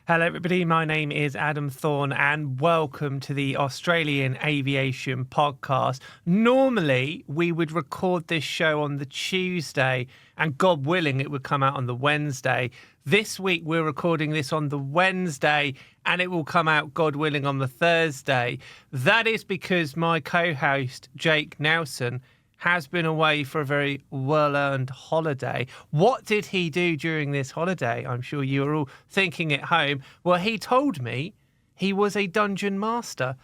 Hello, everybody. My name is Adam Thorne, and welcome to the Australian Aviation Podcast. Normally, we would record this show on the Tuesday, and God willing, it would come out on the Wednesday. This week, we're recording this on the Wednesday, and it will come out, God willing, on the Thursday. That is because my co-host, Jake Nelson, has been away for a very well-earned holiday. What did he do during this holiday? I'm sure you are all thinking at home. Well, he told me he was a dungeon master.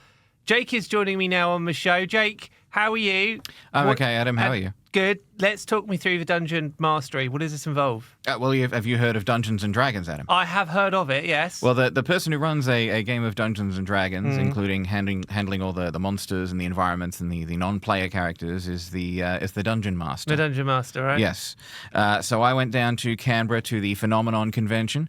Jake is joining me now on the show. Jake, how are you? I'm okay, Adam. How are you? Good. Let's talk me through the dungeon mastery. What does this involve? Have you heard of Dungeons and Dragons, Adam? I have heard of it, yes. Well, the person who runs a game of Dungeons and Dragons, including handling all the monsters and the environments and the non-player characters, is the Dungeon Master. The Dungeon Master, right? Yes. So I went down to Canberra to the Phenomenon Convention,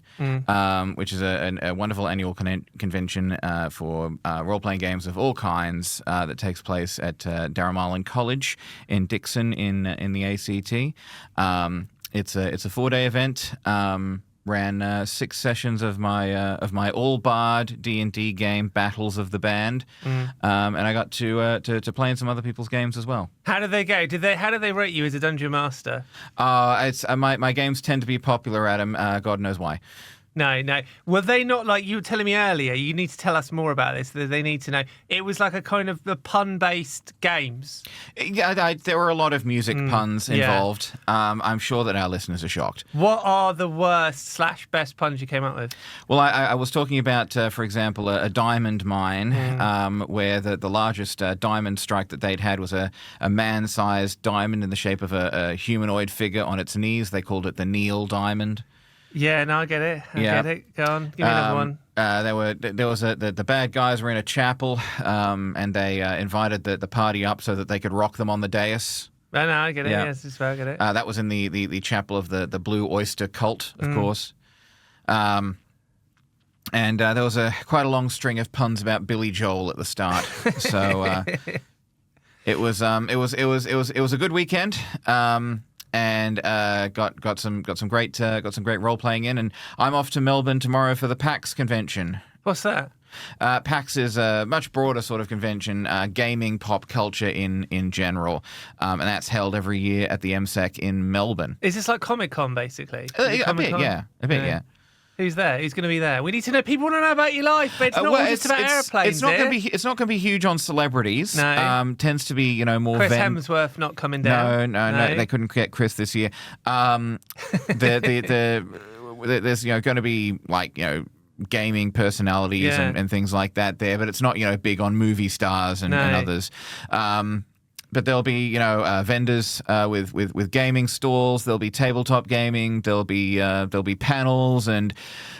which is a wonderful annual convention for role-playing games of all kinds that takes place at Darramarlin College in Dixon in the ACT. It's a 4-day event. Ran 6 sessions of my all barred D&D game, Battles of the Band, and I got to play in some other people's games as well. How did they go? How did they rate you as a dungeon master? It's my games tend to be popular, Adam. God knows why. No. Were they not, like you were telling me earlier, you need to tell us more about this, that they need to know. It was like a kind of the pun-based games. Yeah, there were a lot of music puns involved. I'm sure that our listeners are shocked. What are the worst / best puns you came up with? Well, I was talking about, for example, a diamond mine, where the largest diamond strike that they'd had was a man-sized diamond in the shape of a humanoid figure on its knees. They called it the Neil Diamond. Yeah, no, I get it. I get it. Go on, give me another one. The bad guys were in a chapel, and they invited the party up so that they could rock them on the dais. No, I get it. Yeah. Yes, I get it. That was in the chapel of the Blue Oyster Cult, of course. And there was quite a long string of puns about Billy Joel at the start. So it was a good weekend. And got some great role playing in, and I'm off to Melbourne tomorrow for the PAX convention. What's that? PAX is a much broader sort of convention, gaming, pop culture in general, and that's held every year at the MSEC in Melbourne. Is this like Comic-Con, basically? A bit, yeah. Who's there? Who's going to be there? We need to know. People want to know about your life. But it's not just about airplanes. It's not going to be huge on celebrities. No. Tends to be more. Chris Hemsworth not coming down. No. They couldn't get Chris this year. There's going to be gaming personalities and things like that there, but it's not big on movie stars and others. But there'll be, vendors with gaming stalls. There'll be tabletop gaming. There'll be panels and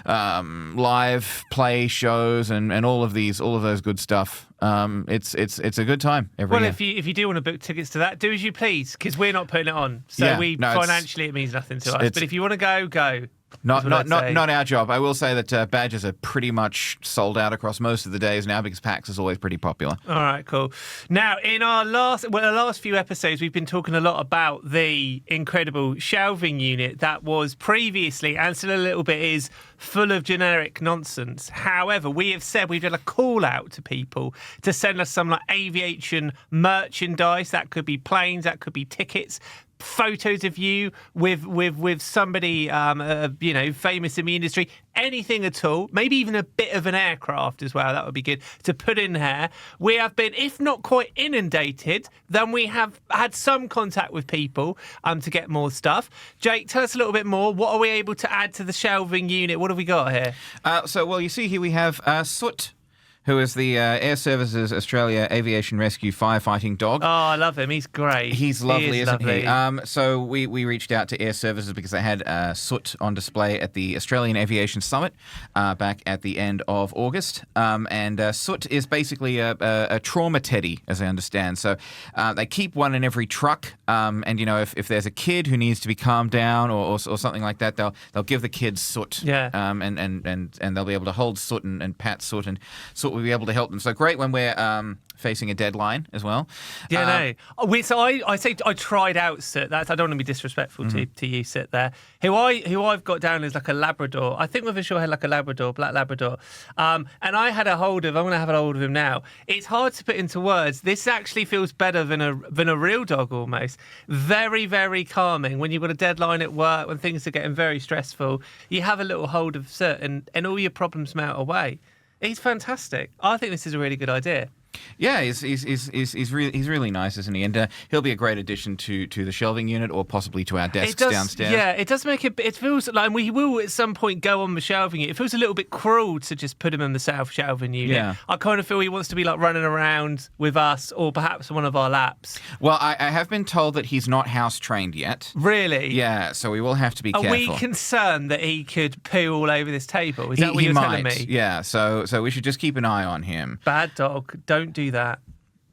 live play shows and all of those good stuff. It's a good time every year. Well, if you do want to book tickets to that, do as you please, because we're not putting it on. So financially it means nothing to us. But if you want to go. Not our job. I will say that badges are pretty much sold out across most of the days now because PAX is always pretty popular. All right, cool. Now, in our last few episodes, we've been talking a lot about the incredible shelving unit that was previously, and still a little bit is, full of generic nonsense. However, we have said we've done a call out to people to send us some like aviation merchandise. That could be planes, that could be tickets, photos of you with somebody famous in the industry, anything at all, maybe even a bit of an aircraft as well. That would be good to put in here. We have been, if not quite inundated, then we have had some contact with people to get more stuff. Jake, tell us a little bit more. What are we able to add to the shelving unit? What have we got here? You see here we have Soot, who is the Air Services Australia Aviation Rescue firefighting dog. Oh, I love him. He's great. He's lovely, isn't he? So we reached out to Air Services because they had Soot on display at the Australian Aviation Summit back at the end of August. And Soot is basically a trauma teddy, as I understand. So they keep one in every truck. And, if there's a kid who needs to be calmed down or something like that, they'll give the kid Soot. Yeah. And they'll be able to hold Soot and pat Soot. And Soot thought we'd be able to help them. So great when we're facing a deadline as well. Yeah, no. So I say I tried out Soot. I don't want to be disrespectful to you, Soot there. Who I've got down is like a Labrador. I think with sure had like a Labrador, black Labrador. And I had a hold of. I'm going to have a hold of him now. It's hard to put into words. This actually feels better than a real dog almost. Very, very calming. When you've got a deadline at work, when things are getting very stressful, you have a little hold of Soot, and all your problems melt away. He's fantastic. I think this is a really good idea. Yeah, he's really nice, isn't he? And he'll be a great addition to the shelving unit or possibly to our desks downstairs. Yeah, it does make it feels like we will at some point go on the shelving unit. It feels a little bit cruel to just put him in the south shelving unit. Yeah. I kind of feel he wants to be like running around with us or perhaps one of our laps. Well, I have been told that he's not house trained yet. Really? Yeah, so we will have to be careful. Are we concerned that he could poo all over this table? Is that what you're telling me? Yeah, so we should just keep an eye on him. Bad dog. Don't do that.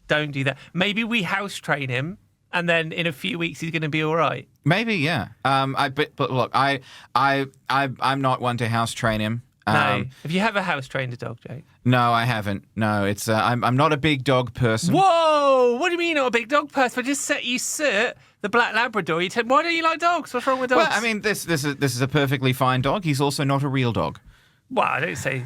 Don't do that. Maybe we house train him, and then in a few weeks he's going to be all right. Maybe, yeah. But look, I'm not one to house train him. No. Have you ever house trained a dog, Jake? No, I haven't. No, it's I'm not a big dog person. Whoa! What do you mean you're not a big dog person? I just set you Soot, the black Labrador. You said, why don't you like dogs? What's wrong with dogs? Well, I mean, this is a perfectly fine dog. He's also not a real dog. Well, I don't say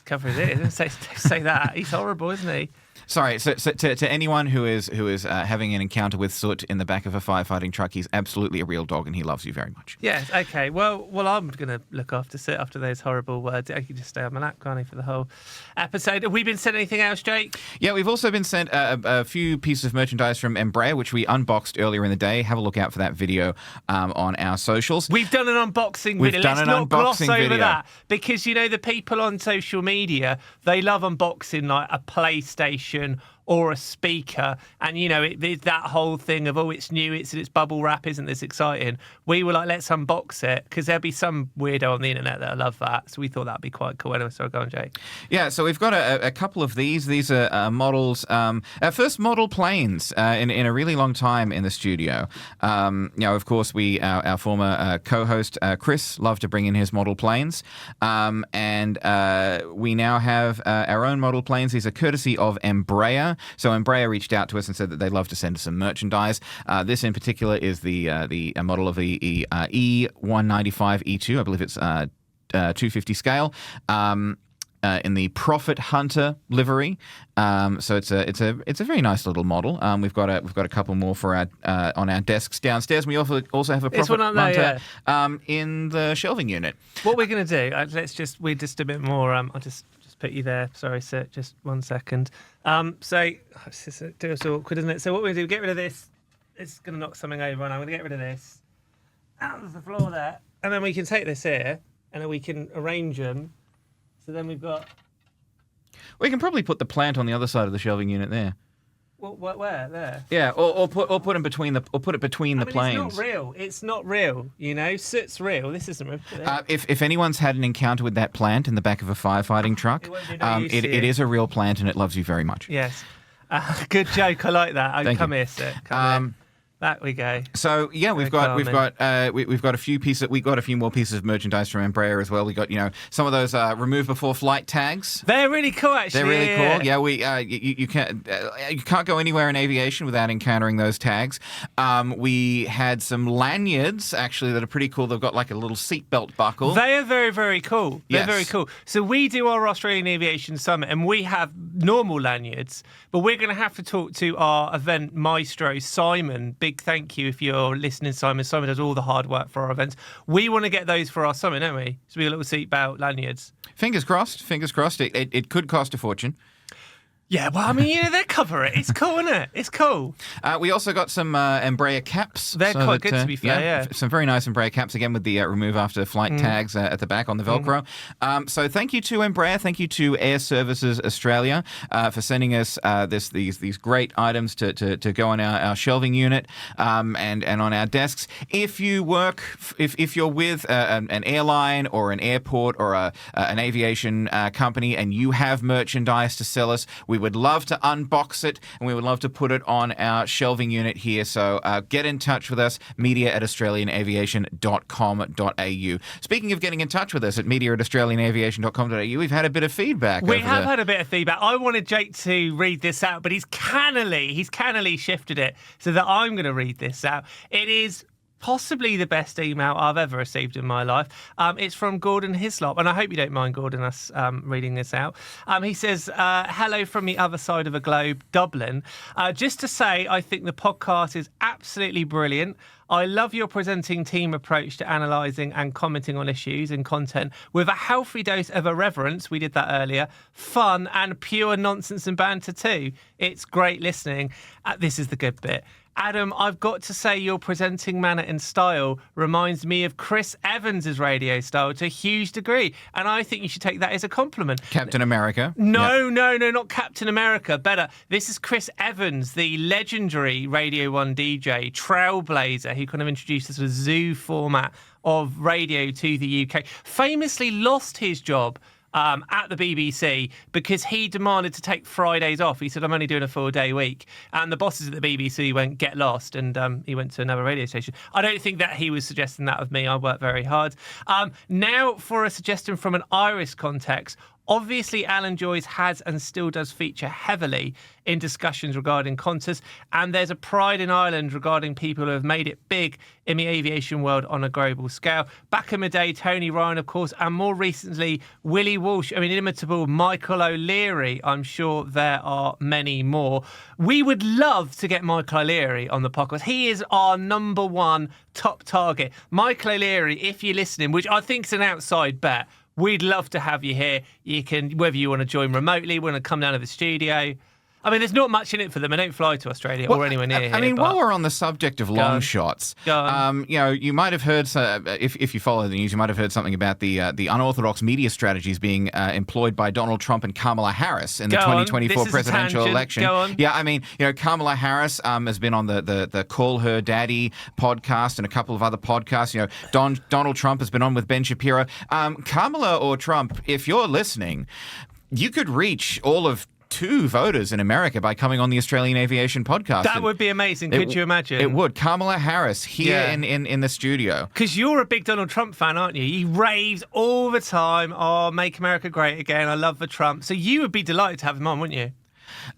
cover his ears. Don't say that. He's horrible, isn't he? Sorry, so to anyone who is having an encounter with Soot in the back of a firefighting truck, he's absolutely a real dog and he loves you very much. Yes, okay. Well, I'm going to look after Soot after those horrible words. I can just stay on my lap, can't I, for the whole episode. Have we been sent anything else, Jake? Yeah, we've also been sent a few pieces of merchandise from Embraer, which we unboxed earlier in the day. Have a look out for that video on our socials. We've done an unboxing video. Let's not gloss over that, because, you know, the people on social media, they love unboxing like a PlayStation or a speaker, and you know that whole thing of it's new, it's bubble wrap, isn't this exciting? We were like, let's unbox it, because there'll be some weirdo on the internet that'll love that, so we thought that'd be quite cool. Anyway, so go on, Jake. Yeah, so we've got a couple of these. These are models, our first model planes in a really long time in the studio. Of course, our former co-host Chris loved to bring in his model planes, and we now have our own model planes. These are courtesy of Embraer. So Embraer reached out to us and said that they'd love to send us some merchandise. This in particular is the model of the E195 E2. I believe it's 250 scale. In the Profit Hunter livery, so it's a very nice little model. We've got a couple more for our on our desks downstairs. We also have a Profit Hunter in the shelving unit. What we're going to do? We're just a bit more. I'll just put you there. Sorry, sir. Just 1 second. It's awkward, isn't it? So what we're going to do? Get rid of this. It's going to knock something over, and I'm going to get rid of this. Out of the floor there, and then we can take this here, and then we can arrange them. So then we've got. We can probably put the plant on the other side of the shelving unit there. Well, where? There. Yeah, or put it between the planes. It's not real. It's not real. You know, Soot's real. This isn't real. If anyone's had an encounter with that plant in the back of a firefighting truck, it is a real plant and it loves you very much. Yes. Good joke. I like that. Come here, Soot. Come here. Back we go. So yeah, we've got a few pieces. We got a few more pieces of merchandise from Embraer as well. We got some of those remove before flight tags. They're really cool, actually. They're really cool. Yeah, you can't go anywhere in aviation without encountering those tags. We had some lanyards actually that are pretty cool. They've got like a little seatbelt buckle. They are very, very cool. They're very cool. So we do our Australian Aviation Summit and we have normal lanyards, but we're going to have to talk to our event maestro Simon. Big thank you if you're listening, Simon. Simon does all the hard work for our events. We want to get those for our summit, don't we? So we got little seatbelt lanyards. Fingers crossed. Fingers crossed. It could cost a fortune. Yeah, well, I mean, they cover it. It's cool, isn't it? It's cool. We also got some Embraer caps. They're quite good, to be fair, yeah. Some very nice Embraer caps, again, with the remove after flight tags at the back on the Velcro. So thank you to Embraer. Thank you to Air Services Australia for sending us these great items to go on our shelving unit and on our desks. If you work, if you're with an airline or an airport or an aviation company and you have merchandise to sell us, we would love to unbox it, and we would love to put it on our shelving unit here. So get in touch with us, media@australianaviation.com.au. Speaking of getting in touch with us at media@australianaviation.com.au, we've had a bit of feedback. We have had a bit of feedback. I wanted Jake to read this out, but he's cannily shifted it so that I'm going to read this out. It is possibly the best email I've ever received in my life. It's from Gordon Hislop, and I hope you don't mind, Gordon, us reading this out. He says, hello from the other side of the globe, Dublin. Just to say, I think the podcast is absolutely brilliant. I love your presenting team approach to analysing and commenting on issues and content with a healthy dose of irreverence, we did that earlier, fun and pure nonsense and banter too. It's great listening. This is the good bit. Adam, I've got to say your presenting manner and style reminds me of Chris Evans' radio style to a huge degree, and I think you should take that as a compliment. Captain America? No, not Captain America. Better. This is Chris Evans, the legendary Radio 1 DJ, trailblazer, who kind of introduced us to the zoo format of radio to the UK. Famously lost his job at the BBC because he demanded to take Fridays off. He said, I'm only doing a 4-day week. And the bosses at the BBC went, get lost. And he went to another radio station. I don't think that he was suggesting that of me. I work very hard. Now for a suggestion from an Irish context. Obviously, Alan Joyce has and still does feature heavily in discussions regarding Qantas, and there's a pride in Ireland regarding people who have made it big in the aviation world on a global scale. Back in the day, Tony Ryan, of course, and more recently, Willie Walsh, inimitable Michael O'Leary. I'm sure there are many more. We would love to get Michael O'Leary on the podcast. He is our number one top target. Michael O'Leary, if you're listening, which I think is an outside bet, we'd love to have you here. You can, whether you want to join remotely, want to come down to the studio. There's not much in it for them. They don't fly to Australia or anywhere near here. While we're on the subject of long shots, you might have heard, if you follow the news, you might have heard something about the unorthodox media strategies being employed by Donald Trump and Kamala Harris in the 2024 presidential election. Go on. Yeah, Kamala Harris has been on the Call Her Daddy podcast and a couple of other podcasts. Donald Trump has been on with Ben Shapiro. Kamala or Trump, if you're listening, you could reach all of 2 voters in America by coming on the Australian Aviation podcast. That would be amazing. Could you imagine? It would. Kamala Harris here in the studio. Because you're a big Donald Trump fan, aren't you? He raves all the time. Oh, make America great again. I love the Trump. So you would be delighted to have him on, wouldn't you?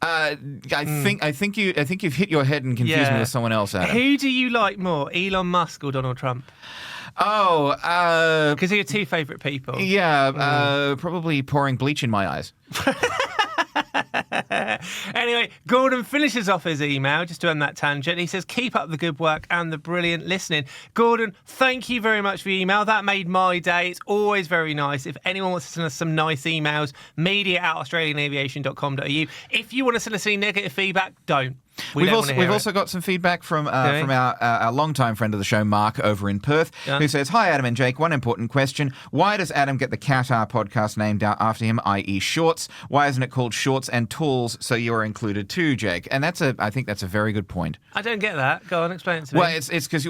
I think you've hit your head and confused me with someone else, Adam. Who do you like more, Elon Musk or Donald Trump? Because they're your 2 favourite people. Yeah, probably pouring bleach in my eyes. Anyway, Gordon finishes off his email, just to end that tangent. He says, keep up the good work and the brilliant listening. Gordon, thank you very much for your email. That made my day. It's always very nice. If anyone wants to send us some nice emails, media@australianaviation.com.au. If you want to send us any negative feedback, don't. We've also got some feedback from our longtime friend of the show, Mark, over in Perth, who says, hi, Adam and Jake. One important question. Why does Adam get the Qatar podcast named after him, i.e. Shorts? Why isn't it called Shorts and Tools, so you're included too, Jake? And I think that's a very good point. I don't get that. Go on, explain it to me. Well, it's because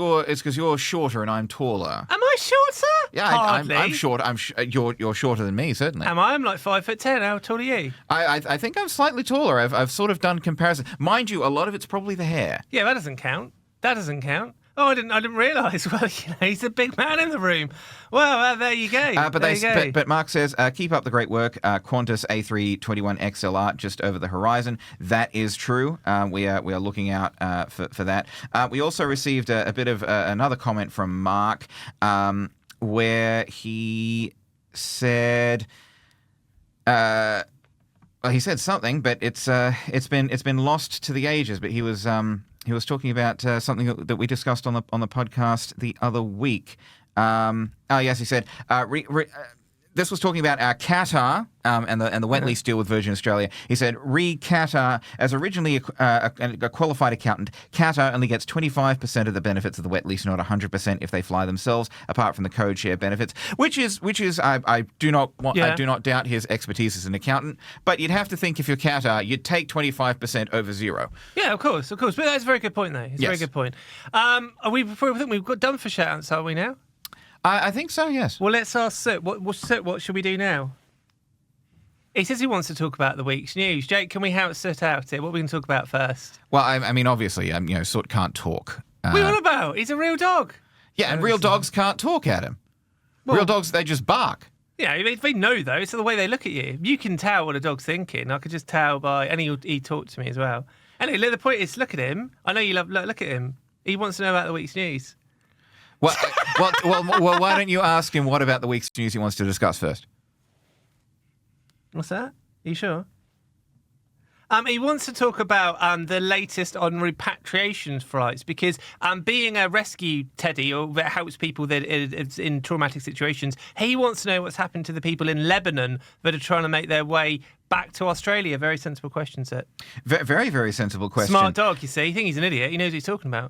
you're shorter and I'm taller. Am I shorter? Yeah, I'm short. You're shorter than me, certainly. Am I? I'm like 5'10". How tall are you? I think I'm slightly taller. I've sort of done comparison. Mind you, a lot of it's probably the hair. Yeah, that doesn't count. Oh, I didn't realise. Well, he's a big man in the room. Well, there you go. But Mark says, keep up the great work. Qantas A321 XLR just over the horizon. That is true. We are looking out for that. We also received a bit of another comment from Mark where he said. Well, he said something, but it's been lost to the ages. But he was talking about something that we discussed on the podcast the other week. Yes, he said this was talking about our Qatar and the wet lease deal with Virgin Australia. He said, Qatar, as originally a qualified accountant, Qatar only gets 25% of the benefits of the wet lease, not 100% if they fly themselves, apart from the code share benefits, which is I do not doubt his expertise as an accountant, but you'd have to think if you're Qatar, you'd take 25% over 0. Yeah, of course. But that's a very good point, though. It's a very good point. I think we've got done for shout-outs, are we now? I think so, yes. Well, let's ask Soot. What should we do now? He says he wants to talk about the week's news. Jake, can we help Soot out here? What are we going to talk about first? Well, I mean, obviously, Soot can't talk. What are you on about? He's a real dog. Yeah, and real dogs can't talk, Adam. Well, real dogs, they just bark. Yeah, they know, though. It's the way they look at you. You can tell what a dog's thinking. I could just tell by... And he talked to me as well. Anyway, the point is, look at him. I know you love... Look at him. He wants to know about the week's news. Well, why don't you ask him what about the week's news he wants to discuss first? What's that? Are you sure? He wants to talk about the latest on repatriation flights because being a rescue teddy or that helps people that is in traumatic situations, he wants to know what's happened to the people in Lebanon that are trying to make their way back to Australia. Very sensible question, Seth. Very, very sensible question. Smart dog, you see. You think he's an idiot. He knows what he's talking about.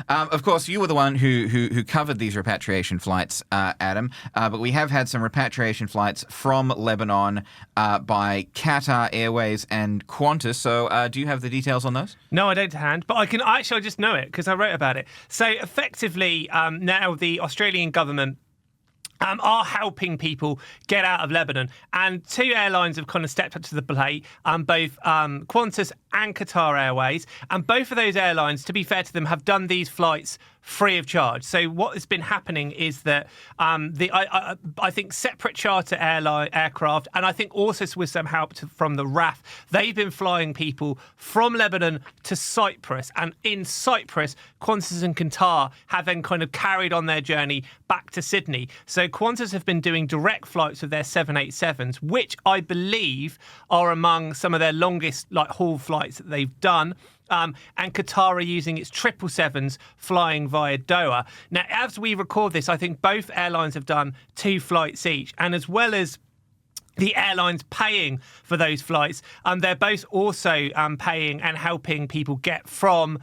Of course, you were the one who covered these repatriation flights, Adam. But we have had some repatriation flights from Lebanon by Qatar Airways and Qantas. So do you have the details on those? No, I don't to hand. But I just know it because I wrote about it. So effectively, now the Australian government are helping people get out of Lebanon. And two airlines have kind of stepped up to the plate, both Qantas and Qatar Airways. And both of those airlines, to be fair to them, have done these flights free of charge. So what has been happening is that I think separate charter aircraft, and I think also with some help from the RAF, they've been flying people from Lebanon to Cyprus. And in Cyprus, Qantas and Qatar have then kind of carried on their journey back to Sydney. So Qantas have been doing direct flights with their 787s, which I believe are among some of their longest haul flights that they've done. And Qatar are using its 777s flying via Doha. Now, as we record this, I think both airlines have done 2 flights each. And as well as the airlines paying for those flights, they're both also paying and helping people get from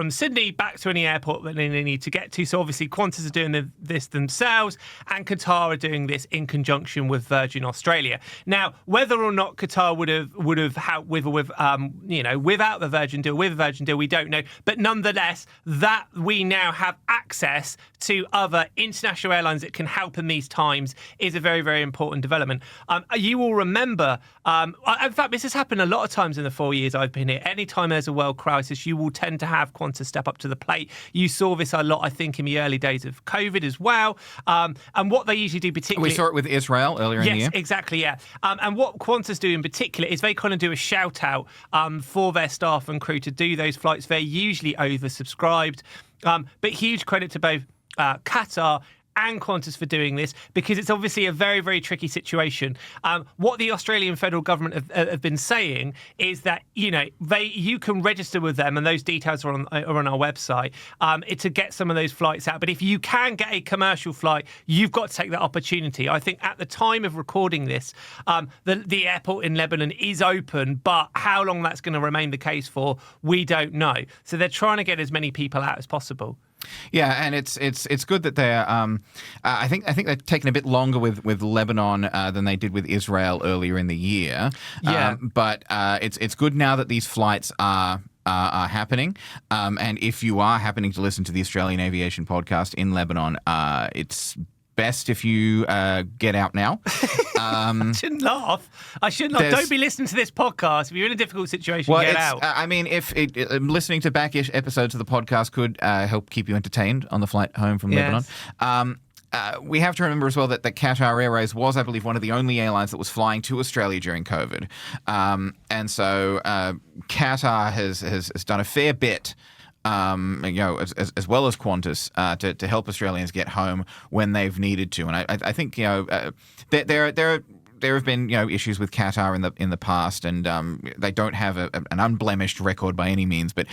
Sydney back to any airport that they need to get to. So obviously Qantas are doing this themselves and Qatar are doing this in conjunction with Virgin Australia. Now, whether or not Qatar would have helped with or without the Virgin deal, with the Virgin deal, we don't know. But nonetheless, that we now have access to other international airlines that can help in these times is a very, very important development. You will remember, in fact, this has happened a lot of times in the 4 years I've been here. Anytime there's a world crisis, you will tend to have Qantas step up to the plate. You saw this a lot, I think, in the early days of COVID as well. And what they usually do particularly... We saw it with Israel earlier in the year. Yes, exactly, yeah. And what Qantas do in particular is they kind of do a shout-out for their staff and crew to do those flights. They're usually oversubscribed. But huge credit to both Qatar and Qantas for doing this, because it's obviously a very, very tricky situation. What the Australian federal government have been saying is that, you can register with them, and those details are on our website, to get some of those flights out. But if you can get a commercial flight, you've got to take that opportunity. I think at the time of recording this, the airport in Lebanon is open, but how long that's going to remain the case for, we don't know. So they're trying to get as many people out as possible. Yeah, and it's good that they're. I think they've taken a bit longer with Lebanon than they did with Israel earlier in the year. Yeah, but it's good now that these flights are happening. And if you are happening to listen to the Australian Aviation Podcast in Lebanon, it's best if you get out now. I shouldn't laugh. I shouldn't laugh. Don't be listening to this podcast. If you're in a difficult situation, get out. I mean, if listening to back-ish episodes of the podcast could help keep you entertained on the flight home from Lebanon. We have to remember as well that Qatar Airways was, I believe, one of the only airlines that was flying to Australia during COVID. And so Qatar has done a fair bit, as well as Qantas, to help Australians get home when they've needed to. And I think there have been issues with Qatar in the past, and they don't have an unblemished record by any means. But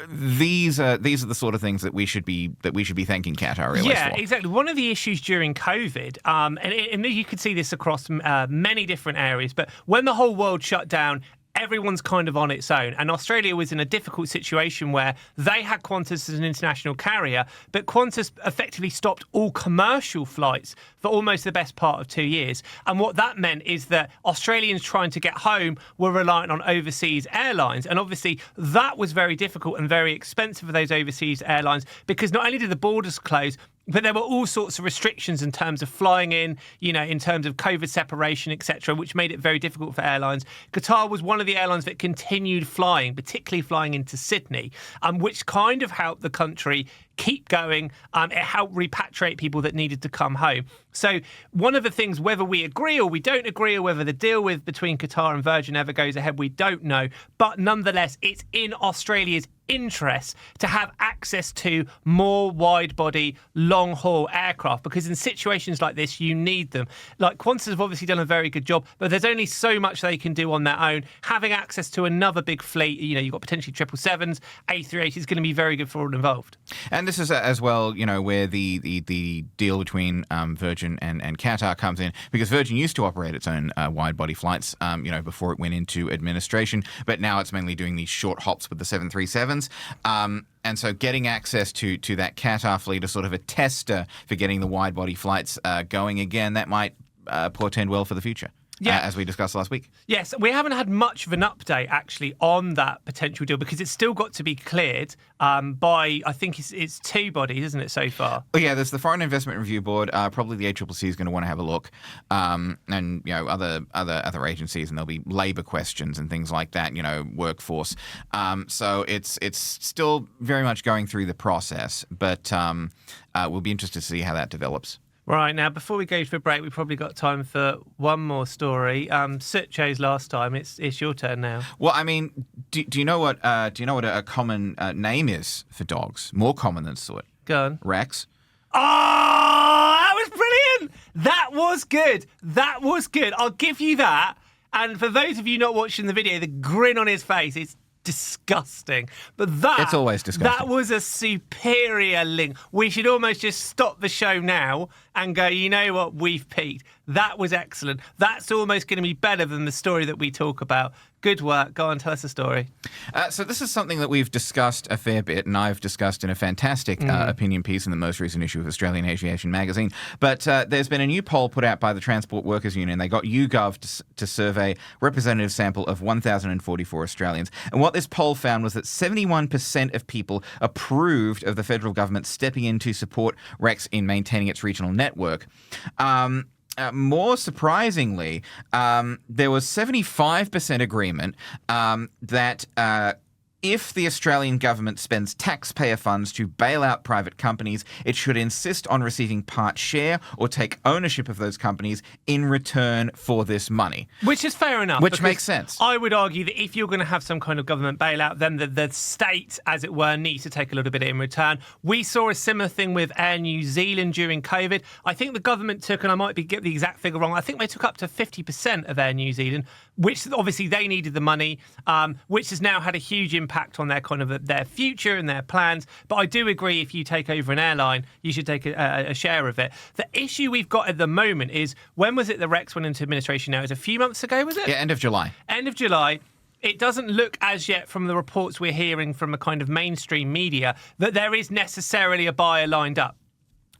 these are the sort of things that we should be thanking Qatar Airways for. Yeah, exactly. One of the issues during COVID, and you could see this across many different areas, but when the whole world shut down, everyone's kind of on its own. And Australia was in a difficult situation where they had Qantas as an international carrier, but Qantas effectively stopped all commercial flights for almost the best part of 2 years. And what that meant is that Australians trying to get home were reliant on overseas airlines. And obviously that was very difficult and very expensive for those overseas airlines, because not only did the borders close, But there were all sorts of restrictions in terms of flying in, in terms of COVID separation, etc., which made it very difficult for airlines. Qatar was one of the airlines that continued flying, particularly flying into Sydney, which kind of helped the country keep going. It helped repatriate people that needed to come home. So one of the things, whether we agree or we don't agree, or whether the deal between Qatar and Virgin ever goes ahead, we don't know. But nonetheless, it's in Australia's interest to have access to more wide-body, long-haul aircraft, because in situations like this, you need them. Like, Qantas have obviously done a very good job, but there's only so much they can do on their own. Having access to another big fleet, you've got potentially 777s, A380s, is going to be very good for all involved. And this is as well, where the deal between Virgin and Qatar comes in, because Virgin used to operate its own wide-body flights, before it went into administration, but now it's mainly doing these short hops with the 737s. And so getting access to that Qatar fleet is sort of a tester for getting the wide-body flights going again. That might portend well for the future. Yeah. As we discussed last week. Yes, we haven't had much of an update, actually, on that potential deal, because it's still got to be cleared by, I think it's two bodies, isn't it, so far? Oh, yeah, there's the Foreign Investment Review Board. Probably the ACCC is going to want to have a look. And, other agencies, and there'll be labour questions and things like that, workforce. So it's still very much going through the process, but we'll be interested to see how that develops. Right, now, before we go for a break, we've probably got time for one more story. Soot chose last time. It's your turn now. Well, I mean, do you know what a common name is for dogs? More common than Soot. Go on. Rex. Oh, that was brilliant! That was good. I'll give you that. And for those of you not watching the video, the grin on his face is disgusting. But it's always disgusting. That was a superior link. We should almost just stop the show now and go, you know what, we've peaked. That was excellent. That's almost going to be better than the story that we talk about. Good work. Go on, tell us a story. So this is something that we've discussed a fair bit, and I've discussed in a fantastic opinion piece in the most recent issue of Australian Aviation magazine. But there's been a new poll put out by the Transport Workers Union. They got YouGov to survey representative sample of 1,044 Australians. And what this poll found was that 71% of people approved of the federal government stepping in to support Rex in maintaining its regional network. More surprisingly, there was 75% agreement that if the Australian government spends taxpayer funds to bail out private companies, it should insist on receiving part share or take ownership of those companies in return for this money. Which is fair enough. Which makes sense. I would argue that if you're going to have some kind of government bailout, then the state, as it were, needs to take a little bit in return. We saw a similar thing with Air New Zealand during COVID. I think the government took, and I might get the exact figure wrong, I think they took up to 50% of Air New Zealand, which obviously they needed the money, which has now had a huge impact on their kind of their future and their plans. But I do agree, if you take over an airline, you should take a share of it. The issue we've got at the moment is, when was it the Rex went into administration now? It was a few months ago, was it? Yeah, end of July. End of July. It doesn't look as yet, from the reports we're hearing from a kind of mainstream media, that there is necessarily a buyer lined up.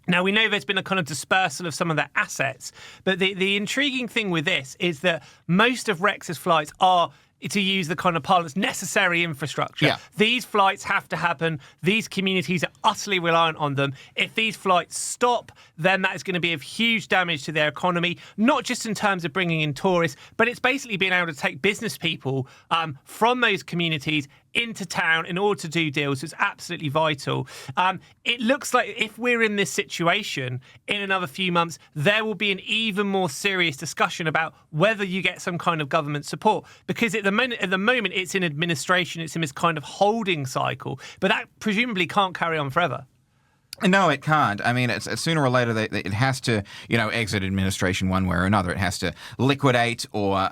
Now, we know there's been a kind of dispersal of some of their assets, but the intriguing thing with this is that most of Rex's flights are, to use the kind of parlance, necessary infrastructure. Yeah. These flights have to happen. These communities are utterly reliant on them. If these flights stop, then that is going to be of huge damage to their economy, not just in terms of bringing in tourists, but it's basically being able to take business people from those communities into town in order to do deals. It's absolutely vital. It looks like if we're in this situation in another few months, there will be an even more serious discussion about whether you get some kind of government support, because at the moment it's in administration, it's in this kind of holding cycle, but that presumably can't carry on forever. No, it can't. I mean, it's sooner or later it has to, exit administration one way or another. It has to liquidate or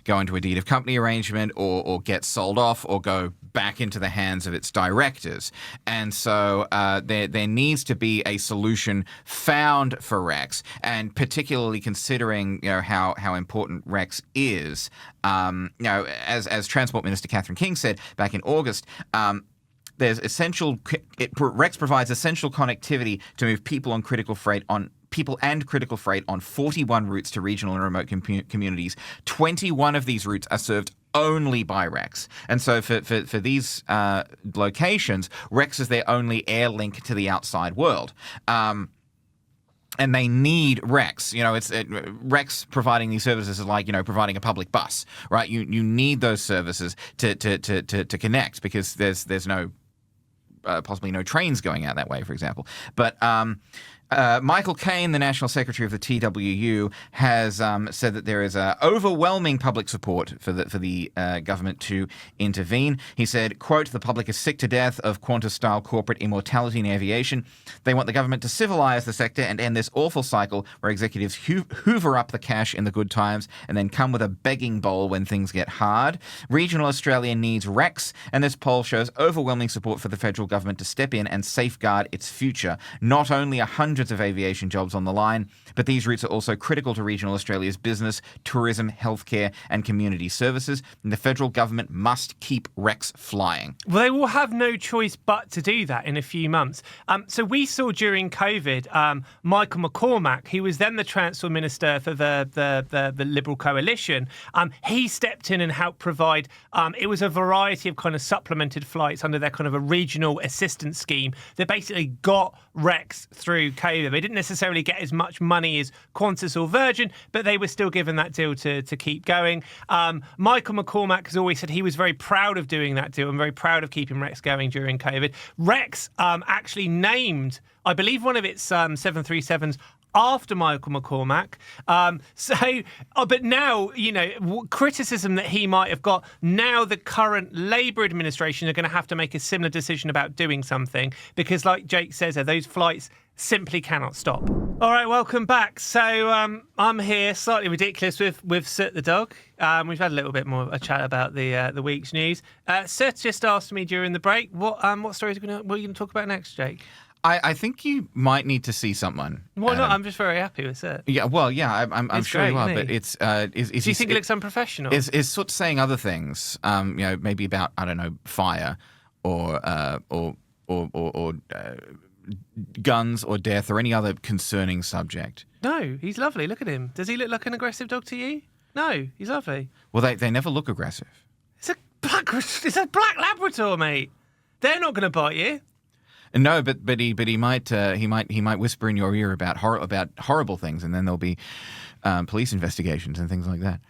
go into a deed of company arrangement or get sold off or go back into the hands of its directors. And so there needs to be a solution found for Rex, and particularly considering how important Rex is. As Transport Minister Catherine King said back in August, Rex provides essential connectivity to move people and critical freight on 41 routes to regional and remote communities. 21 of these routes are served only by Rex. And so for these locations, Rex is their only air link to the outside world. And they need Rex. Rex providing these services is like, providing a public bus, right? You need those services to connect, because there's no possibly no trains going out that way, for example. But Michael Caine, the National Secretary of the TWU, has said that there is overwhelming public support for the government to intervene. He said, quote, "The public is sick to death of Qantas-style corporate immortality in aviation. They want the government to civilize the sector and end this awful cycle where executives hoover up the cash in the good times and then come with a begging bowl when things get hard. Regional Australia needs Rex, and this poll shows overwhelming support for the federal government to step in and safeguard its future. Not only are hundreds of aviation jobs on the line, but these routes are also critical to regional Australia's business, tourism, healthcare, and community services. And the federal government must keep Rex flying." Well, they will have no choice but to do that in a few months. So we saw during COVID, Michael McCormack, who was then the Transport Minister for the Liberal Coalition, he stepped in and helped provide, it was a variety of kind of supplemented flights under their kind of a regional assistance scheme that basically got Rex through COVID. They didn't necessarily get as much money as Qantas or Virgin, but they were still given that deal to keep going. Michael McCormack has always said he was very proud of doing that deal and very proud of keeping Rex going during COVID. Rex actually named, I believe, one of its 737s after Michael McCormack. But now, criticism that he might have got, now the current Labour administration are going to have to make a similar decision about doing something, because like Jake says, those flights simply cannot stop. All right, welcome back. So I'm here, slightly ridiculous, with Soot the dog. We've had a little bit more of a chat about the week's news. Soot just asked me during the break, what stories what are you going to talk about next, Jake? I think you might need to see someone. Why not? I'm just very happy with it. Yeah, well, yeah, I'm sure great, you are, isn't but he? it's... Do you think it looks unprofessional? Is sort of saying other things, maybe about, I don't know, fire or guns or death or any other concerning subject. No, he's lovely. Look at him. Does he look like an aggressive dog to you? No, he's lovely. Well, they never look aggressive. It's a black Labrador, mate. They're not going to bite you. No, but he might whisper in your ear about horrible things, and then there'll be police investigations and things like that.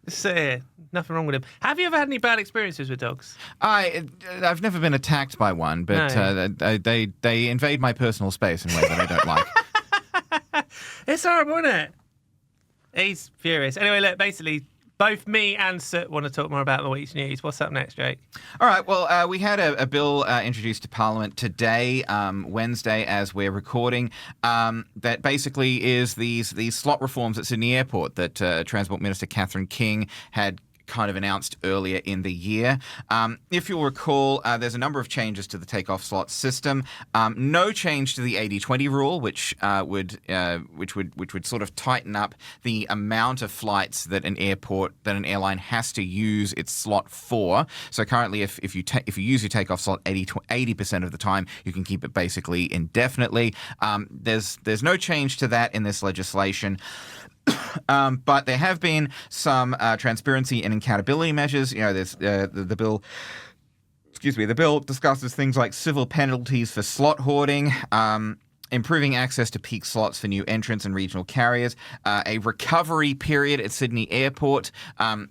Sit here. Nothing wrong with him. Have you ever had any bad experiences with dogs? I've never been attacked by one, but No. They invade my personal space in ways that I don't like. It's horrible, isn't it? He's furious. Anyway, look, basically, both me and Soot want to talk more about the week's news. What's up next, Jake? All right, well, we had a bill introduced to Parliament today, Wednesday, as we're recording, that basically is these slot reforms at Sydney Airport that Transport Minister Catherine King had kind of announced earlier in the year. If you'll recall, there's a number of changes to the takeoff slot system. No change to the 80-20 rule, which would sort of tighten up the amount of flights that an airline has to use its slot for. So currently, if you use your takeoff slot 80% of the time, you can keep it basically indefinitely. There's no change to that in this legislation. But there have been some transparency and accountability measures. There's the bill. The bill discusses things like civil penalties for slot hoarding, improving access to peak slots for new entrants and regional carriers, a recovery period at Sydney Airport,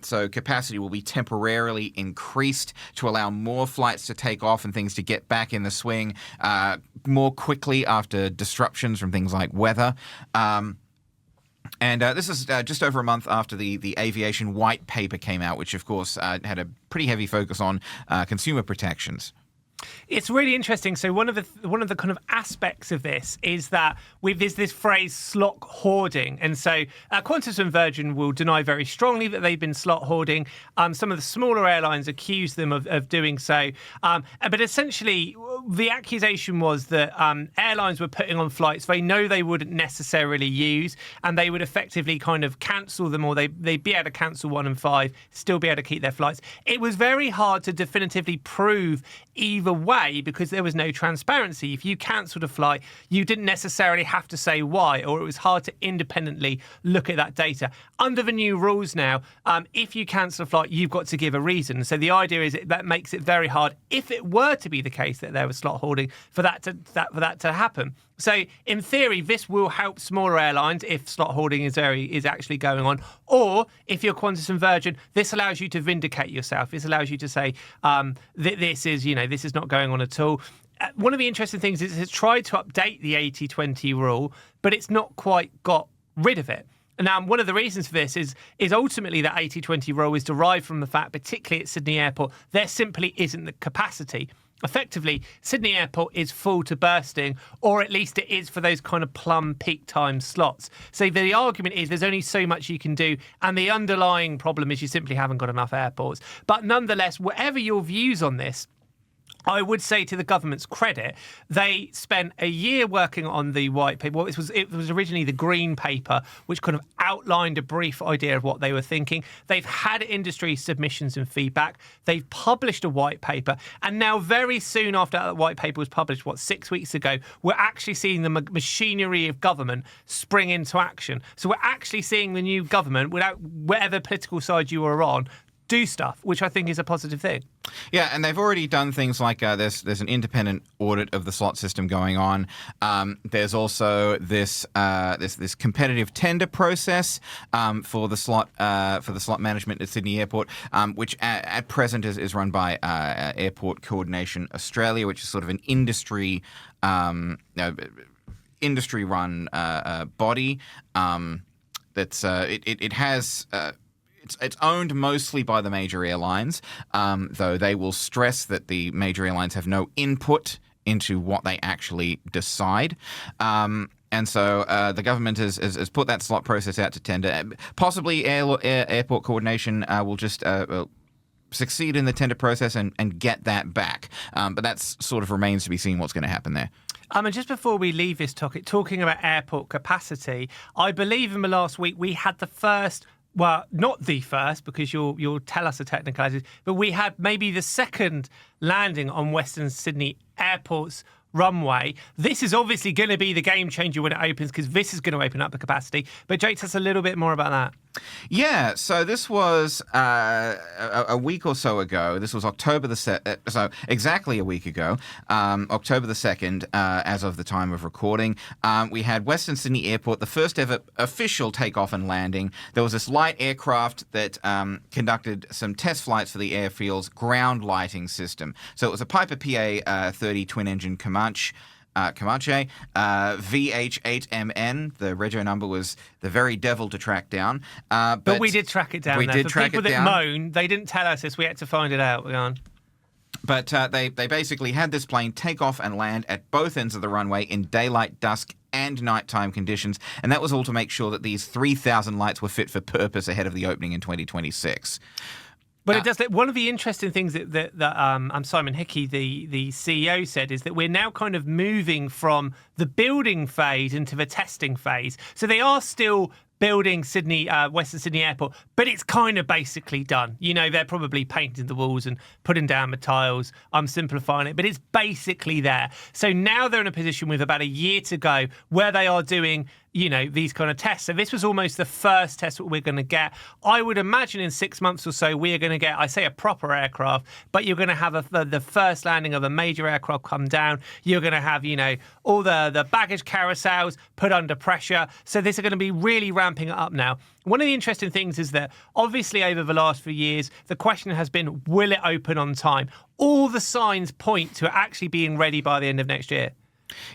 so capacity will be temporarily increased to allow more flights to take off and things to get back in the swing more quickly after disruptions from things like weather. And this is just over a month after the Aviation White Paper came out, which, of course, had a pretty heavy focus on consumer protections. It's really interesting. So one of the kind of aspects of this is that there's this phrase slot hoarding, and so Qantas and Virgin will deny very strongly that they've been slot hoarding. Some of the smaller airlines accuse them of doing so, but essentially the accusation was that airlines were putting on flights they know they wouldn't necessarily use, and they would effectively kind of cancel them, or they'd be able to cancel 1 and 5, still be able to keep their flights. It was very hard to definitively prove either way because there was no transparency. If you cancelled a flight, you didn't necessarily have to say why, or it was hard to independently look at that data. Under the new rules now, if you cancel a flight, you've got to give a reason. So the idea is that makes it very hard, if it were to be the case that there was slot hoarding, for that to happen. So in theory, this will help smaller airlines if slot hoarding is actually going on, or if you're Qantas and Virgin, this allows you to vindicate yourself. This allows you to say this is not going on at all. One of the interesting things is it's tried to update the 80-20 rule, but it's not quite got rid of it. Now, one of the reasons for this is ultimately that 80-20 rule is derived from the fact, particularly at Sydney Airport, there simply isn't the capacity. Effectively, Sydney Airport is full to bursting, or at least it is for those kind of plum peak time slots. So the argument is there's only so much you can do, and the underlying problem is you simply haven't got enough airports. But nonetheless, whatever your views on this, I would say, to the government's credit, they spent a year working on the white paper. Well, it was originally the green paper, which kind of outlined a brief idea of what they were thinking. They've had industry submissions and feedback. They've published a white paper. And now very soon after that white paper was published, 6 weeks ago, we're actually seeing the machinery of government spring into action. So we're actually seeing the new government, without whatever political side you are on, do stuff, which I think is a positive thing. Yeah, and they've already done things like there's an independent audit of the slot system going on. There's also this competitive tender process for the slot management at Sydney Airport, which at present is run by Airport Coordination Australia, which is sort of an industry run body. It has. It's owned mostly by the major airlines, though they will stress that the major airlines have no input into what they actually decide. And so the government has put that slot process out to tender. Possibly Airport Coordination will just succeed in the tender process and get that back. But that sort of remains to be seen what's going to happen there. And just before we leave this topic, talking about airport capacity, I believe in the last week we had the first... Well, not the first, because you'll tell us the technicalities, but we had maybe the second landing on Western Sydney Airport's runway. This is obviously going to be the game changer when it opens, because this is going to open up the capacity. But Jake, tell us a little bit more about that. Yeah, so this was a week or so ago. This was October the 2nd, so exactly a week ago, October the 2nd, as of the time of recording. We had Western Sydney Airport, the first ever official takeoff and landing. There was this light aircraft that conducted some test flights for the airfield's ground lighting system. So it was a Piper PA-30 twin-engine Comanche, VH8MN. The rego number was the very devil to track down. But we did track it down. We did track it down. People that moan, they didn't tell us this. We had to find it out. But they basically had this plane take off and land at both ends of the runway in daylight, dusk, and nighttime conditions. And that was all to make sure that these 3,000 lights were fit for purpose ahead of the opening in 2026. But it does. One of the interesting things that Simon Hickey, the CEO, said is that we're now kind of moving from the building phase into the testing phase. So they are still building Western Sydney Airport, but it's kind of basically done. They're probably painting the walls and putting down the tiles. I'm simplifying it, but it's basically there. So now they're in a position with about a year to go where they are doing these kind of tests. So this was almost the first test that we're going to get. I would imagine in 6 months or so, we are going to get, I say, a proper aircraft, but you're going to have the first landing of a major aircraft come down. You're going to have, all the baggage carousels put under pressure. So this is going to be really ramping it up now. One of the interesting things is that obviously over the last few years, the question has been, will it open on time? All the signs point to it actually being ready by the end of next year.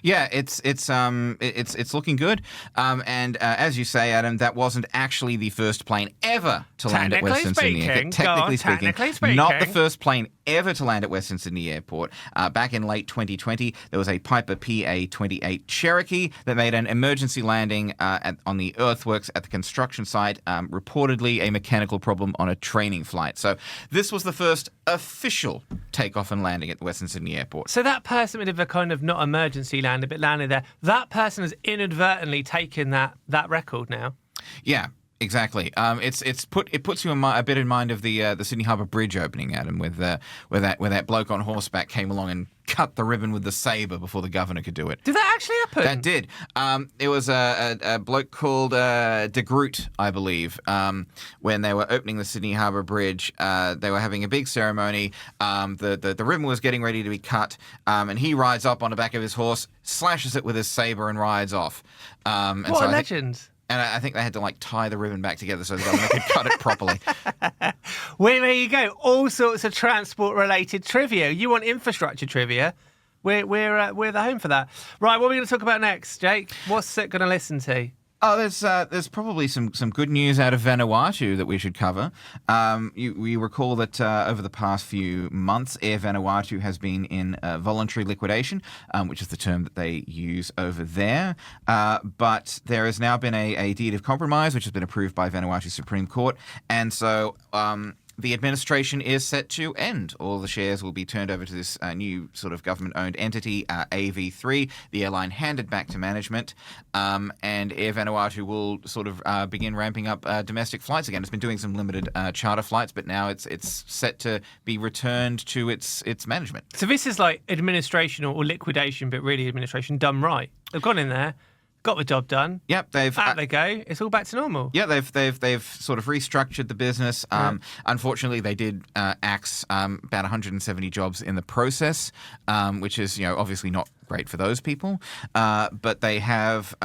Yeah, it's looking good. And as you say, Adam, that wasn't actually the first plane ever to land at Western Sydney. Technically speaking, not the first plane ever to land at Western Sydney Airport. Back in late 2020, there was a Piper PA-28 Cherokee that made an emergency landing on the earthworks at the construction site, reportedly a mechanical problem on a training flight. So this was the first official takeoff and landing at the Western Sydney Airport. So that person would have a kind of not emergency landed, but landed there. That person has inadvertently taken that record now. Yeah. Exactly. It puts you a bit in mind of the Sydney Harbour Bridge opening, Adam, where that bloke on horseback came along and cut the ribbon with the sabre before the governor could do it. Did that actually happen? That did. It was a bloke called De Groot, I believe, when they were opening the Sydney Harbour Bridge. They were having a big ceremony. The ribbon was getting ready to be cut, and he rides up on the back of his horse, slashes it with his sabre, and rides off. What a legend. And I think they had to tie the ribbon back together so the government could cut it properly. Well, there you go. All sorts of transport-related trivia. You want infrastructure trivia? We're the home for that. Right, what are we going to talk about next, Jake? What's Soot going to listen to? Oh, there's probably some good news out of Vanuatu that we should cover. We recall that over the past few months, Air Vanuatu has been in voluntary liquidation, which is the term that they use over there. But there has now been a deed of compromise, which has been approved by Vanuatu Supreme Court, and so the administration is set to end. All the shares will be turned over to this new sort of government-owned entity, AV3. The airline handed back to management, and Air Vanuatu will sort of begin ramping up domestic flights again. It's been doing some limited charter flights, but now it's set to be returned to its management. So this is like administration or liquidation, but really administration done right. They've gone in there, got the job done. Yep, out they go. It's all back to normal. Yeah, they've sort of restructured the business. Unfortunately, they did axe about 170 jobs in the process, which is obviously not great for those people. But they have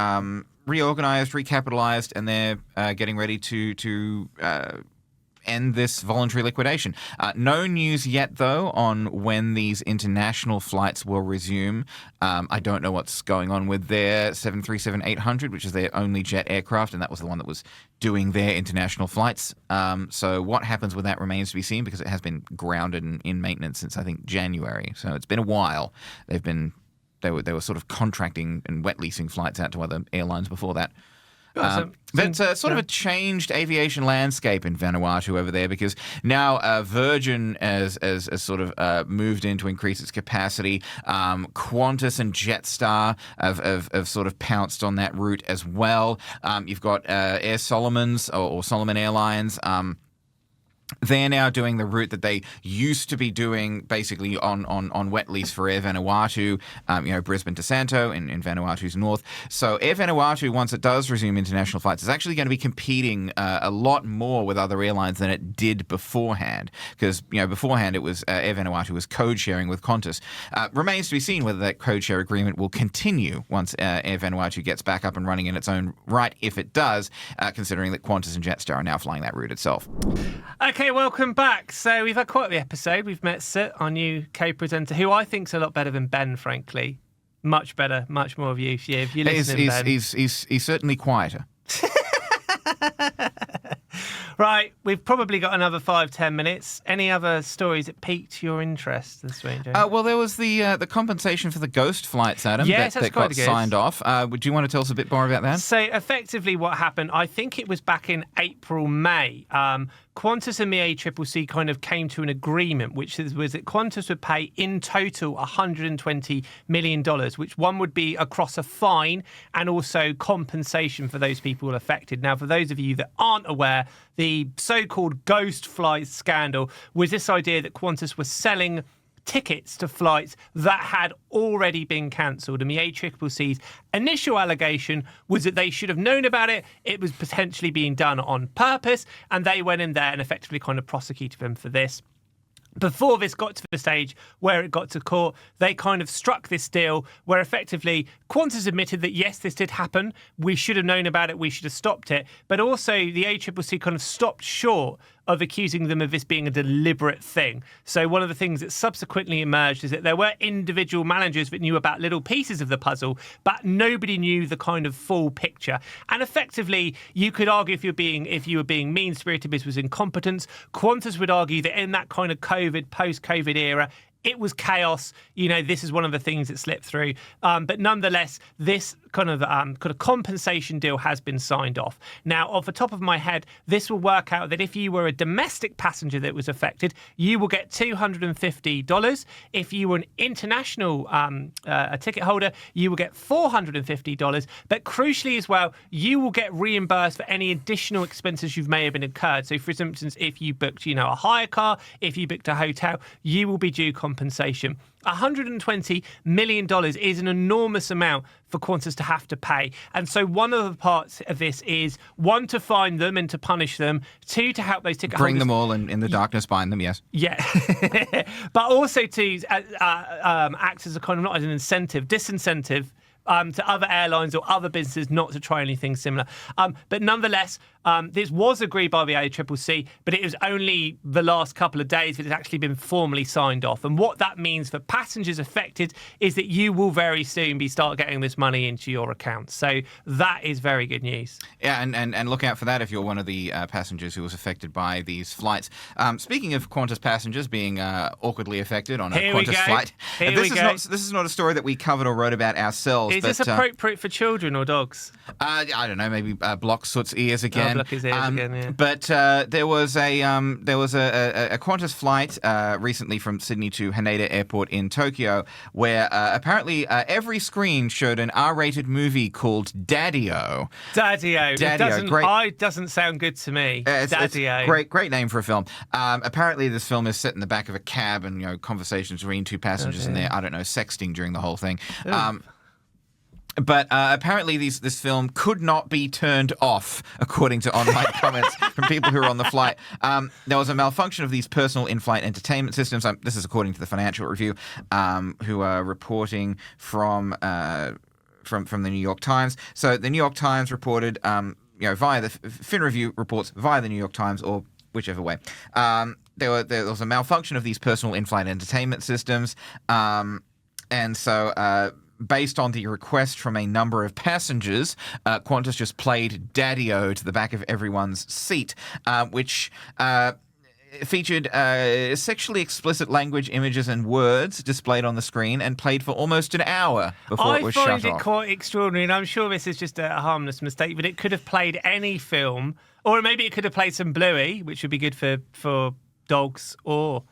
reorganized, recapitalized, and they're getting ready to end this voluntary liquidation. No news yet, though, on when these international flights will resume. I don't know what's going on with their 737-800, which is their only jet aircraft, and that was the one that was doing their international flights. So what happens with that remains to be seen, because it has been grounded in maintenance since, I think, January. So it's been a while. They were sort of contracting and wet leasing flights out to other airlines before that. But sort of a changed aviation landscape in Vanuatu over there, because now Virgin has sort of moved in to increase its capacity. Qantas and Jetstar have sort of pounced on that route as well. You've got Air Solomons or Solomon Airlines. They're now doing the route that they used to be doing, basically on wet lease for Air Vanuatu, Brisbane to Santo in Vanuatu's north. So Air Vanuatu, once it does resume international flights, is actually going to be competing a lot more with other airlines than it did beforehand. Because beforehand it was Air Vanuatu was code sharing with Qantas. Remains to be seen whether that code share agreement will continue once Air Vanuatu gets back up and running in its own right. If it does, considering that Qantas and Jetstar are now flying that route itself. Okay, welcome back. So we've had quite the episode. We've met Soot, our new co-presenter, who I think's a lot better than Ben, frankly. Much better, much more of use. Yeah, if you listen, Ben. He's certainly quieter. Right, we've probably got another 5-10 minutes. Any other stories that piqued your interest this week, James? Well, there was the compensation for the ghost flights, Adam, yes, that got signed off. Would you want to tell us a bit more about that? So effectively what happened, I think it was back in April, May, Qantas and the ACCC kind of came to an agreement, which was that Qantas would pay in total $120 million, which one would be across a fine and also compensation for those people affected. Now, for those of you that aren't aware, the so-called ghost flight scandal was this idea that Qantas was selling tickets to flights that had already been cancelled. And the ACCC's initial allegation was that they should have known about it. It was potentially being done on purpose, and they went in there and effectively kind of prosecuted them for this. Before this got to the stage where it got to court, they kind of struck this deal where effectively Qantas admitted that, yes, this did happen. We should have known about it. We should have stopped it. But also the ACCC kind of stopped short of accusing them of this being a deliberate thing. So one of the things that subsequently emerged is that there were individual managers that knew about little pieces of the puzzle, but nobody knew the kind of full picture. And effectively, you could argue if you were being mean-spirited, this was incompetence. Qantas would argue that in that kind of post-COVID era, it was chaos. This is one of the things that slipped through. But nonetheless, this kind of compensation deal has been signed off. Now, off the top of my head, this will work out that if you were a domestic passenger that was affected, you will get $250. If you were an international a ticket holder, you will get $450. But crucially as well, you will get reimbursed for any additional expenses you may have been incurred. So, for instance, if you booked, a hire car, if you booked a hotel, you will be due compensation. $120 million is an enormous amount for Qantas to have to pay. And so one of the parts of this is, one, to fine them and to punish them. Two, to help those ticket holders. Bring them all in the darkness, bind them, yes. Yeah. But also to act as a kind of, not as an disincentive to other airlines or other businesses not to try anything similar. But nonetheless, this was agreed by the ACCC, but it was only the last couple of days that it's actually been formally signed off. And what that means for passengers affected is that you will very soon start getting this money into your account. So that is very good news. Yeah, and look out for that if you're one of the passengers who was affected by these flights. Speaking of Qantas passengers being awkwardly affected on a Qantas flight, this is not a story that we covered or wrote about ourselves. Is this appropriate for children or dogs? I don't know, maybe block Soot's ears again. Block his ears again, yeah. But there was a Qantas flight recently from Sydney to Haneda Airport in Tokyo, where apparently every screen showed an R-rated movie called Daddy-O. Daddy-O. It doesn't sound good to me. Daddy-O. Great name for a film. Apparently this film is set in the back of a cab, and conversations between two passengers in there, I don't know, sexting during the whole thing. But apparently this film could not be turned off, according to online comments from people who were on the flight. There was a malfunction of these personal in-flight entertainment systems. This is according to the Financial Review, who are reporting from the New York Times. So the New York Times reported, via the Fin Review reports via the New York Times, or whichever way. There was a malfunction of these personal in-flight entertainment systems, and so. Based on the request from a number of passengers, Qantas just played Daddy-O to the back of everyone's seat, which featured sexually explicit language, images, and words displayed on the screen and played for almost an hour before it was shut off. I find it quite extraordinary, and I'm sure this is just a harmless mistake, but it could have played any film, or maybe it could have played some Bluey, which would be good for dogs or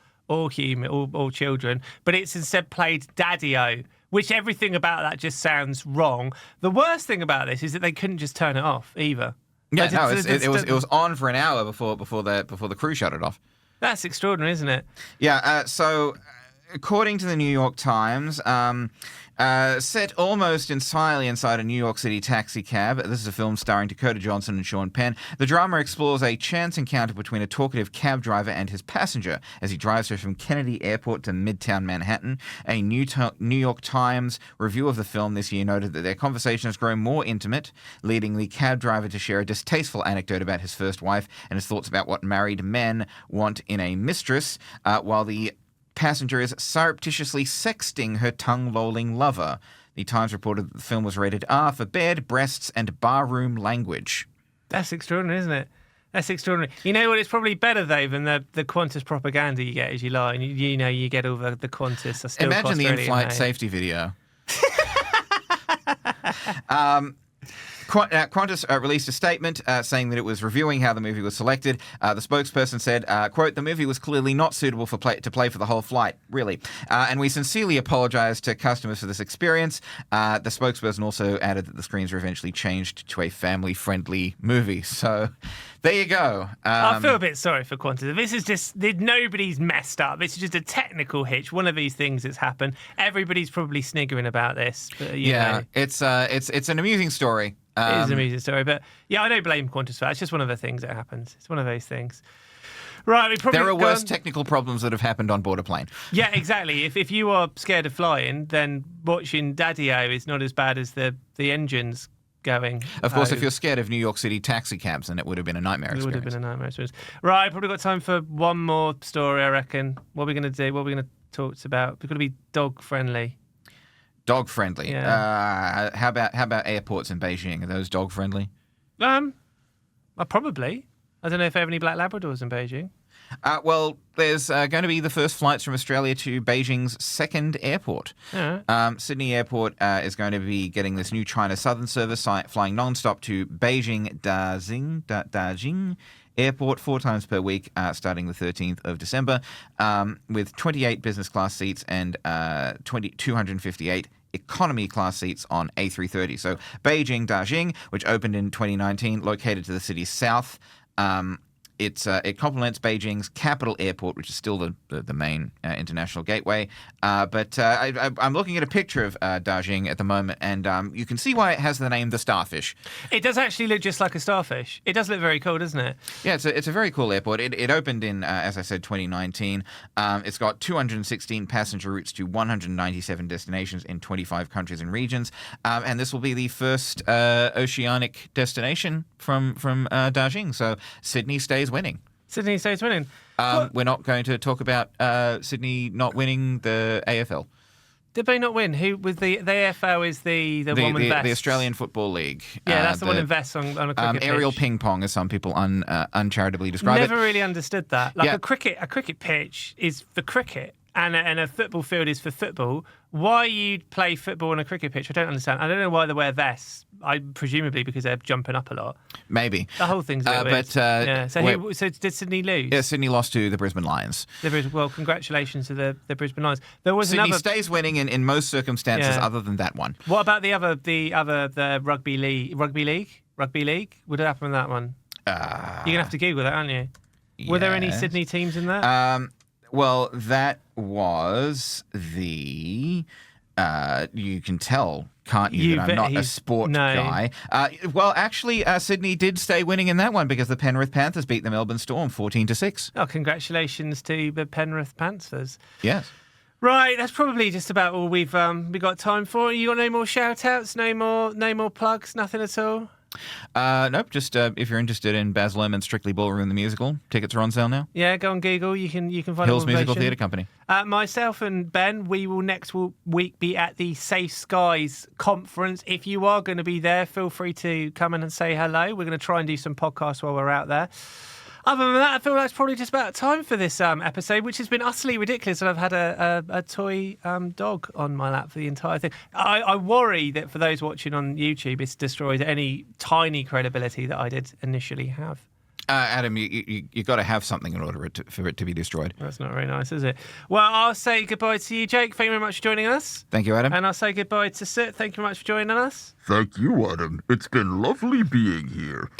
human or children, but it's instead played Daddy-O, which everything about that just sounds wrong. The worst thing about this is that they couldn't just turn it off either. Yeah, it was on for an hour before the crew shut it off. That's extraordinary, isn't it? Yeah. So, according to the New York Times, set almost entirely inside a New York City taxi cab. This is a film starring Dakota Johnson and Sean Penn. The drama explores a chance encounter between a talkative cab driver and his passenger as he drives her from Kennedy Airport to Midtown Manhattan. A New York Times review of the film this year noted that their conversation has grown more intimate, leading the cab driver to share a distasteful anecdote about his first wife and his thoughts about what married men want in a mistress, while the passenger is surreptitiously sexting her tongue-lolling lover. The Times reported that the film was rated R for bed, breasts, and barroom language. That's extraordinary, isn't it? That's extraordinary. You know what? It's probably better, though, than the Qantas propaganda you get as you lie. And you get all the Qantas. Imagine the in-flight safety video. Qantas released a statement saying that it was reviewing how the movie was selected. The spokesperson said, quote, "The movie was clearly not suitable to play for the whole flight, really. And we sincerely apologize to customers for this experience." The spokesperson also added that the screens were eventually changed to a family-friendly movie. So there you go. I feel a bit sorry for Qantas. This is just, nobody's messed up. This is just a technical hitch. One of these things that's happened. Everybody's probably sniggering about this. But, you know. It's an amusing story. It is an amusing story, but yeah, I don't blame Qantas for that. It's just one of the things that happens. It's one of those things. Right, there are worse technical problems that have happened on board a plane. Yeah, exactly. If you are scared of flying, then watching Daddy-O is not as bad as the engines going. Of course, if you're scared of New York City taxi cabs, then it would have been a nightmare experience. It would have been a nightmare experience. Right, probably got time for one more story, I reckon. What are we going to do? What are we going to talk about? We've got to be dog friendly. Dog friendly. Yeah. How about airports in Beijing? Are those dog friendly? Probably. I don't know if they have any black Labradors in Beijing. Well, there's going to be the first flights from Australia to Beijing's second airport. Yeah. Sydney Airport is going to be getting this new China Southern service flying non-stop to Beijing Dajing Airport 4 times per week, starting the 13th of December, with 28 business class seats and 258 economy class seats on A330. So Beijing Dajing, which opened in 2019, located to the city's south. It complements Beijing's capital airport, which is still the main international gateway. But I'm looking at a picture of Dajing at the moment, and you can see why it has the name the Starfish. It does actually look just like a starfish. It does look very cool, doesn't it? Yeah, it's a very cool airport. It opened in, as I said, 2019. It's got 216 passenger routes to 197 destinations in 25 countries and regions. And this will be the first oceanic destination from Dajing. So Sydney stays winning. Sydney stays winning. We're not going to talk about Sydney not winning the AFL. Did they not win? Who was the AFL? Is the one with vests? The Australian Football League. Yeah, that's the one in vests on a cricket aerial pitch. ping pong, as some people uncharitably describe Never it. really understood that. Like Yeah. a cricket pitch is for cricket, and a football field is for football. Why you'd play football on a cricket pitch, I don't understand. I don't know why they wear vests. Presumably because they're jumping up a lot. Maybe. The whole thing's a bit weird. But yeah. So did Sydney lose? Yeah, Sydney lost to the Brisbane Lions. Well, congratulations to the Brisbane Lions. There was Sydney another. stays winning in most circumstances, Yeah. other than that one. What about the rugby league? Rugby league? What did happen with that one? You're gonna have to Google that, aren't you? Were there any Yes. Sydney teams in that? Well, that was the. You can tell, can't you, that I'm not a sport guy. Well, actually, Sydney did stay winning in that one because the Penrith Panthers beat the Melbourne Storm 14-6. Oh, congratulations to the Penrith Panthers. Yes. Right, that's probably just about all we got time for. You got no more shout-outs, no more plugs, nothing at all? Nope. Just if you're interested in Baz Luhrmann's Strictly Ballroom the musical, tickets are on sale now. Yeah, go on Google. You can find Hills more Musical information. Theatre Company. Myself and Ben, we will next week be at the Safe Skies conference. If you are going to be there, feel free to come in and say hello. We're going to try and do some podcasts while we're out there. Other than that, I feel like it's probably just about time for this episode, which has been utterly ridiculous. And I've had a toy dog on my lap for the entire thing. I worry that for those watching on YouTube, it's destroyed any tiny credibility that I did initially have. Adam, you got to have something in order for it to be destroyed. That's not very nice, is it? Well, I'll say goodbye to you, Jake. Thank you very much for joining us. Thank you, Adam. And I'll say goodbye to Soot. Thank you very much for joining us. Thank you, Adam. It's been lovely being here.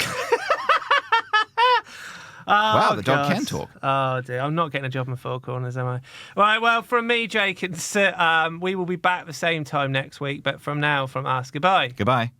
Wow, the dog can talk. Oh, dear. I'm not getting a job in Four Corners, am I? Right, well, from me, Jake, and Soot, we will be back at the same time next week. But from now, from us, goodbye. Goodbye.